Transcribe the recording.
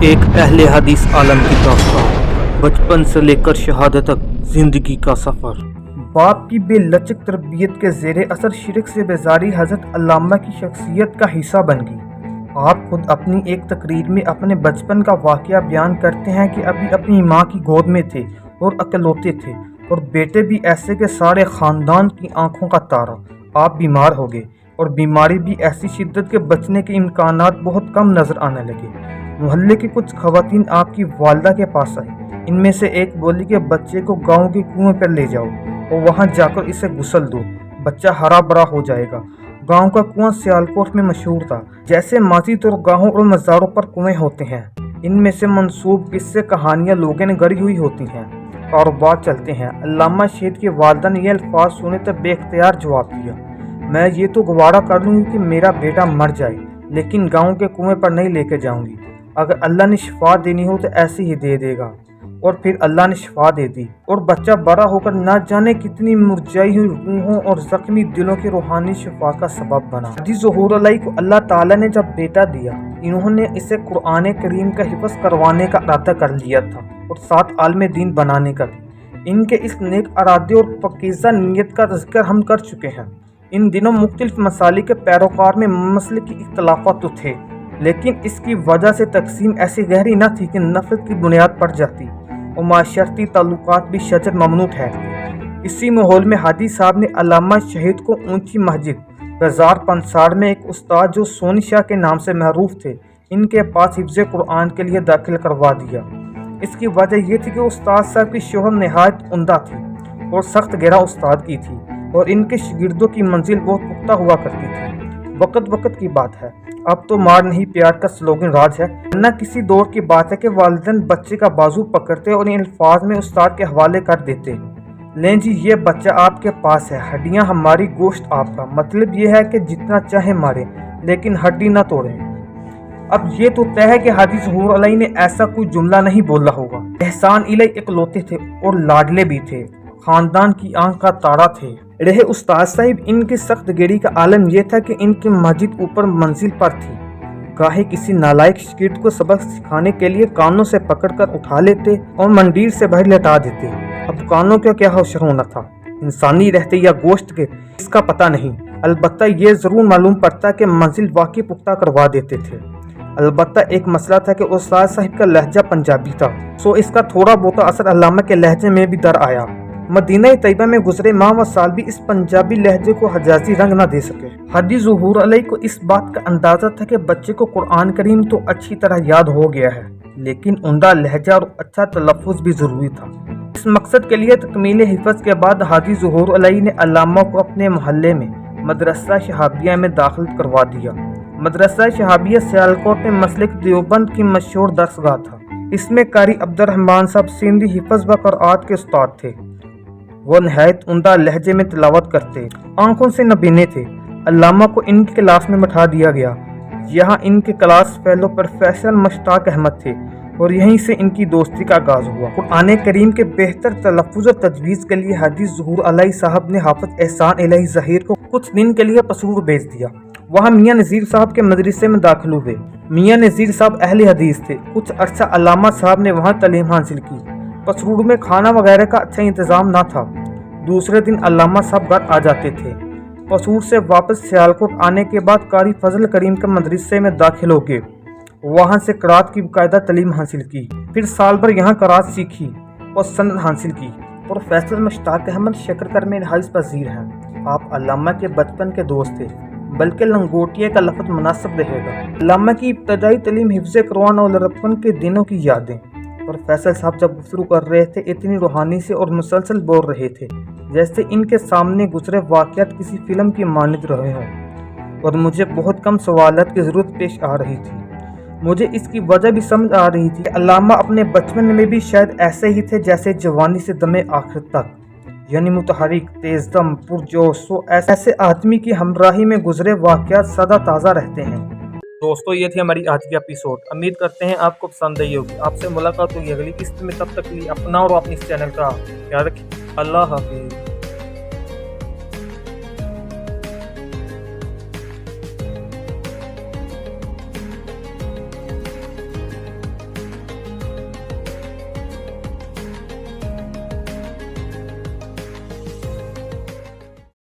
ایک اہل حدیث عالم کی داستان، بچپن سے لے کر شہادت تک زندگی کا سفر۔ باپ کی بے لچک تربیت کے زیر اثر شرک سے بیزاری حضرت علامہ کی شخصیت کا حصہ بن گئی۔ آپ خود اپنی ایک تقریر میں اپنے بچپن کا واقعہ بیان کرتے ہیں کہ ابھی اپنی ماں کی گود میں تھے اور اکلوتے تھے، اور بیٹے بھی ایسے کہ سارے خاندان کی آنکھوں کا تارا۔ آپ بیمار ہو گئے اور بیماری بھی ایسی شدت کہ بچنے کے امکانات بہت کم نظر آنے لگے۔ محلے کی کچھ خواتین آپ کی والدہ کے پاس آئی۔ ان میں سے ایک بولی کہ بچے کو گاؤں کے کنویں پر لے جاؤ اور وہاں جا کر اسے غسل دو، بچہ ہرا بھرا ہو جائے گا۔ گاؤں کا کنواں سیالکوٹ میں مشہور تھا، جیسے مسجد اور گاہوں اور مزاروں پر کنویں ہوتے ہیں۔ ان میں سے منسوب قصے کہانیاں لوگوں نے گڑھی ہوئی ہوتی ہیں، کاروبار چلتے ہیں۔ علامہ شہید کی والدہ نے یہ الفاظ سنے تو بے اختیار جواب دیا، میں یہ تو گوارا کر لوں گی کہ میرا بیٹا مر جائے، لیکن گاؤں کے کنویں پر نہیں لے کے جاؤں گی۔ اگر اللہ نے شفا دینی ہو تو ایسے ہی دے دے گا۔ اور پھر اللہ نے شفا دے دی، اور بچہ بڑا ہو کر نہ جانے کتنی مرجائی ہوئی روحوں اور زخمی دلوں کی روحانی شفا کا سبب بنا۔ حاجی ظہور علیہ کو اللہ تعالیٰ نے جب بیٹا دیا، انہوں نے اسے قرآن کریم کا حفظ کروانے کا ارادہ کر لیا تھا اور ساتھ عالم دین بنانے کا بھی۔ ان کے اس نیک ارادے اور پاکیزہ نیت کا ذکر ہم کر چکے ہیں۔ ان دنوں مختلف مسالک کے پیروکار میں مسلکی اختلافات تو تھے، لیکن اس کی وجہ سے تقسیم ایسی گہری نہ تھی کہ نفرت کی بنیاد پڑ جاتی اور معاشرتی تعلقات بھی شجر ممنوع ٹھہرتے۔ اسی ماحول میں حاجی صاحب نے علامہ شہید کو اونچی مسجد بازار پنساڑ میں ایک استاد جو سونی شاہ کے نام سے معروف تھے، ان کے پاس حفظ قرآن کے لیے داخل کروا دیا۔ اس کی وجہ یہ تھی کہ استاد صاحب کی شہرت نہایت عمدہ تھی اور سخت گہرا استاد کی تھی، اور ان کے شاگردوں کی منزل بہت پختہ ہوا کرتی تھی۔ وقت کی بات ہے، اب تو مار نہیں پیار کا سلوگن راج ہے، ورنہ کسی دور کی بات ہے کہ والدین بچے کا بازو پکڑتے اور ان الفاظ میں استاد کے حوالے کر دیتے، لیں جی یہ بچہ آپ کے پاس ہے، ہڈیاں ہماری، گوشت آپ کا، مطلب یہ ہے کہ جتنا چاہے مارے لیکن ہڈی نہ توڑیں۔ اب یہ تو طے ہے کہ حاجی ظہور علیہ نے ایسا کوئی جملہ نہیں بولا ہوگا۔ احسان علیہ اکلوتے تھے اور لاڈلے بھی تھے، خاندان کی آنکھ کا تارا تھے۔ رہے استاد صاحب، ان کی سخت گیری کا عالم یہ تھا کہ ان کی مسجد اوپر منزل پر تھی۔ گاہے کسی نالائق شاگرد کو سبق سکھانے کے لیے کانوں سے پکڑ کر اٹھا لیتے اور منڈیر سے باہر لٹا دیتے۔ اب کانوں کا کیا حشر ہونا تھا، انسانی رہتے یا گوشت کے، اس کا پتہ نہیں، البتہ یہ ضرور معلوم پڑتا کہ منزل واقعی پختہ کروا دیتے تھے۔ البتہ ایک مسئلہ تھا کہ استاد صاحب کا لہجہ پنجابی تھا، سو اس کا تھوڑا بہت اثر علامہ کے لہجے میں بھی در آیا۔ مدینہ طیبہ میں گزرے ماہ و سال بھی اس پنجابی لہجے کو حجازی رنگ نہ دے سکے۔ حاجی ظہور علیہ کو اس بات کا اندازہ تھا کہ بچے کو قرآن کریم تو اچھی طرح یاد ہو گیا ہے، لیکن عمدہ لہجہ اور اچھا تلفظ بھی ضروری تھا۔ اس مقصد کے لیے تکمیل حفظ کے بعد حاجی ظہور علیہ نے علامہ کو اپنے محلے میں مدرسہ شہابیہ میں داخل کروا دیا۔ مدرسہ شہابیہ سیالکوٹ میں مسلک دیوبند کی مشہور درسگاہ تھا۔ اس میں قاری عبد الرحمن صاحب سندھی حفظ و قرآت کے استاد تھے۔ وہ نہایت عمدہ لہجے میں تلاوت کرتے، آنکھوں سے نبینے تھے۔ علامہ کو ان کی کلاس میں بٹھا دیا گیا۔ یہاں ان کے کلاس فیلو پروفیسر مشتاق احمد تھے اور یہیں سے ان کی دوستی کا آغاز ہوا۔ قرآن کریم کے بہتر تلفظ اور تجویز کے لیے حاجی ظہور علیہ صاحب نے حافظ احسان علیہ ظہیر کو کچھ دن کے لیے پسرور بھیج دیا۔ وہاں میاں نذیر صاحب کے مدرسے میں داخل ہوئے۔ میاں نذیر صاحب اہل حدیث تھے۔ کچھ عرصہ علامہ صاحب نے وہاں تعلیم حاصل کی۔ پسرور میں کھانا وغیرہ کا اچھا انتظام نہ تھا۔ دوسرے دن علامہ صاحب گھر آ جاتے تھے۔ پسرور سے واپس سیالکوٹ آنے کے بعد قاری فضل کریم کے مدرسے میں داخل ہو گئے۔ وہاں سے قرات کی باقاعدہ تعلیم حاصل کی، پھر سال بھر یہاں قرات سیکھی اور سند حاصل کی۔ پروفیسر مشتاق احمد شکرکر میں رہائش پذیر ہیں۔ آپ علامہ کے بچپن کے دوست تھے، بلکہ لنگوٹیے کا لفظ مناسب رہے گا۔ علامہ کی ابتدائی تعلیم حفظ قرآن اور لڑکپن کے دنوں کی یادیں۔ پروفیسر صاحب جب گفتگو کر رہے تھے اتنی روحانی سے اور مسلسل بول رہے تھے جیسے ان کے سامنے گزرے واقعات کسی فلم کی مانند رہے ہوں، اور مجھے بہت کم سوالات کی ضرورت پیش آ رہی تھی۔ مجھے اس کی وجہ بھی سمجھ آ رہی تھی کہ علامہ اپنے بچپن میں بھی شاید ایسے ہی تھے جیسے جوانی سے دم آخر تک، یعنی متحرک، تیز دم، پرجوش، سو ایسے آدمی کی ہمراہی میں گزرے واقعات سدا تازہ رہتے ہیں۔ دوستو، یہ تھی ہماری آج کی ایپیسوڈ۔ امید کرتے ہیں آپ کو پسند آئی ہوگی۔ آپ سے ملاقات ہوگی اگلی قسط میں، تب تک کے لیے اپنا اور اپنی اس چینل کا خیال رکھیں۔ اللہ حافظ۔